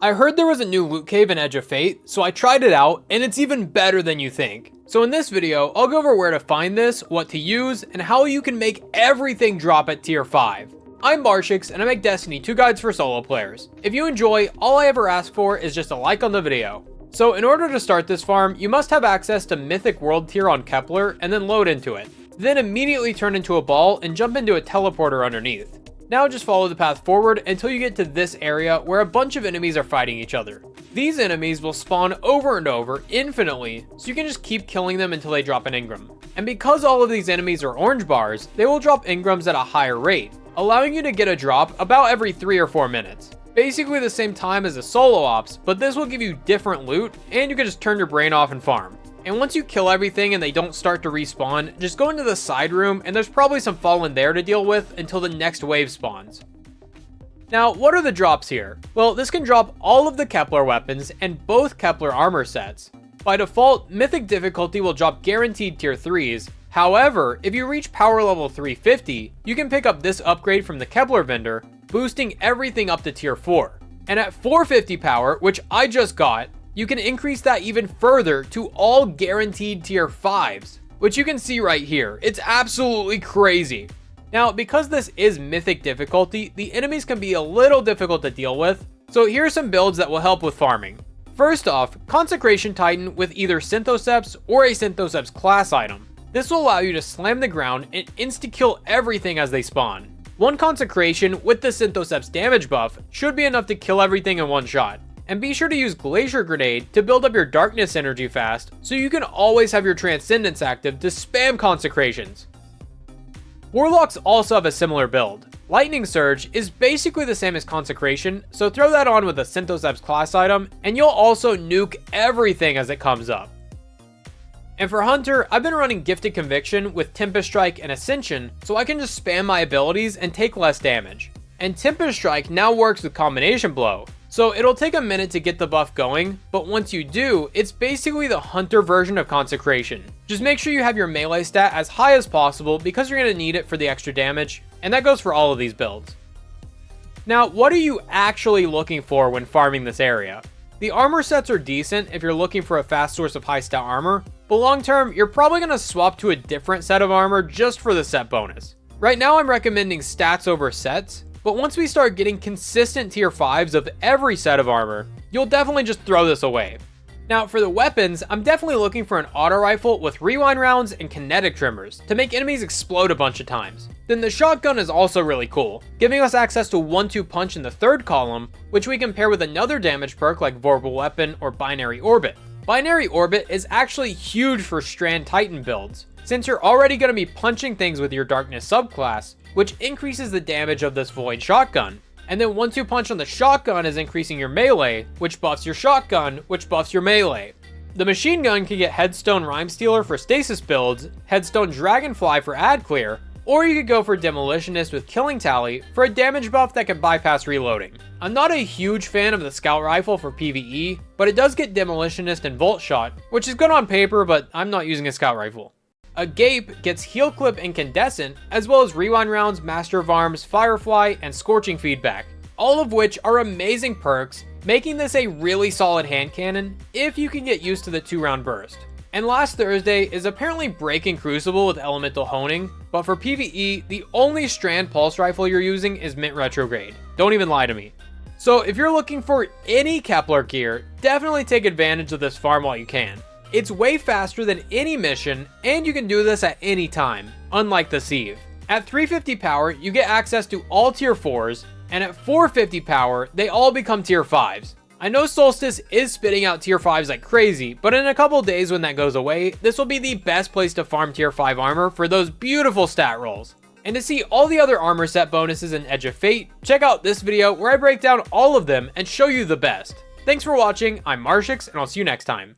I heard there was a new loot cave in Edge of Fate, so I tried it out, and it's even better than you think. So in this video, I'll go over where to find this, what to use, and how you can make everything drop at tier 5. I'm Marshix, and I make Destiny 2 guides for solo players. If you enjoy, all I ever ask for is just a like on the video. So in order to start this farm, you must have access to Mythic World tier on Kepler, and then load into it. Then immediately turn into a ball and jump into a teleporter underneath. Now just follow the path forward until you get to this area where a bunch of enemies are fighting each other. These enemies will spawn over and over infinitely, so you can just keep killing them until they drop an engram. And because all of these enemies are orange bars, they will drop engrams at a higher rate, allowing you to get a drop about every 3 or 4 minutes. Basically the same time as the solo ops, but this will give you different loot, and you can just turn your brain off and farm. And once you kill everything and they don't start to respawn, just go into the side room and there's probably some fallen there to deal with until the next wave spawns. Now, what are the drops here? Well, this can drop all of the Kepler weapons and both Kepler armor sets. By default, Mythic difficulty will drop guaranteed tier 3s. However, if you reach power level 350, you can pick up this upgrade from the Kepler vendor, boosting everything up to tier 4. And at 450 power, which I just got, you can increase that even further to all guaranteed tier 5s, which you can see right here. It's absolutely crazy. Now, because this is Mythic difficulty, the enemies can be a little difficult to deal with, so here are some builds that will help with farming. First off, Consecration Titan with either Synthoceps or a Synthoceps class item. This will allow you to slam the ground and insta-kill everything as they spawn. One Consecration with the Synthoceps damage buff should be enough to kill everything in one shot. And be sure to use Glacier Grenade to build up your darkness energy fast, so you can always have your Transcendence active to spam Consecrations. Warlocks also have a similar build. Lightning Surge is basically the same as Consecration, so throw that on with a Synthoceps class item, and you'll also nuke everything as it comes up. And for Hunter, I've been running Gifted Conviction with Tempest Strike and Ascension, so I can just spam my abilities and take less damage. And Tempest Strike now works with Combination Blow, so it'll take a minute to get the buff going, but once you do, it's basically the Hunter version of Consecration. Just make sure you have your melee stat as high as possible because you're going to need it for the extra damage, and that goes for all of these builds. Now, what are you actually looking for when farming this area? The armor sets are decent if you're looking for a fast source of high stat armor, but long term, you're probably going to swap to a different set of armor just for the set bonus. Right now I'm recommending stats over sets, but once we start getting consistent tier 5s of every set of armor, you'll definitely just throw this away. Now for the weapons, I'm definitely looking for an auto rifle with rewind rounds and kinetic trimmers to make enemies explode a bunch of times. Then the shotgun is also really cool, giving us access to 1-2 punch in the third column, which we can pair with another damage perk like Vorpal Weapon or Binary Orbit. Binary Orbit is actually huge for Strand Titan builds, since you're already going to be punching things with your Darkness subclass, which increases the damage of this Void shotgun. And then 1-2 punch on the shotgun is increasing your melee, which buffs your shotgun, which buffs your melee. The machine gun can get Headstone Rhyme Stealer for stasis builds, Headstone Dragonfly for ad clear, or you could go for Demolitionist with Killing Tally for a damage buff that can bypass reloading. I'm not a huge fan of the Scout Rifle for PvE, but it does get Demolitionist and Volt Shot, which is good on paper, but I'm not using a Scout Rifle. A Gape gets Heal Clip Incandescent, as well as Rewind Rounds, Master of Arms, Firefly, and Scorching Feedback, all of which are amazing perks, making this a really solid hand cannon if you can get used to the 2-round burst. And last Thursday is apparently breaking Crucible with Elemental Honing, but for PvE, the only Strand Pulse Rifle you're using is Mint Retrograde. Don't even lie to me. So if you're looking for any Kepler gear, definitely take advantage of this farm while you can. It's way faster than any mission, and you can do this at any time, unlike the Sieve. At 350 power, you get access to all tier 4s, and at 450 power, they all become tier 5s. I know Solstice is spitting out tier 5s like crazy, but in a couple days when that goes away, this will be the best place to farm tier 5 armor for those beautiful stat rolls. And to see all the other armor set bonuses in Edge of Fate, check out this video where I break down all of them and show you the best. Thanks for watching, I'm Marshix, and I'll see you next time.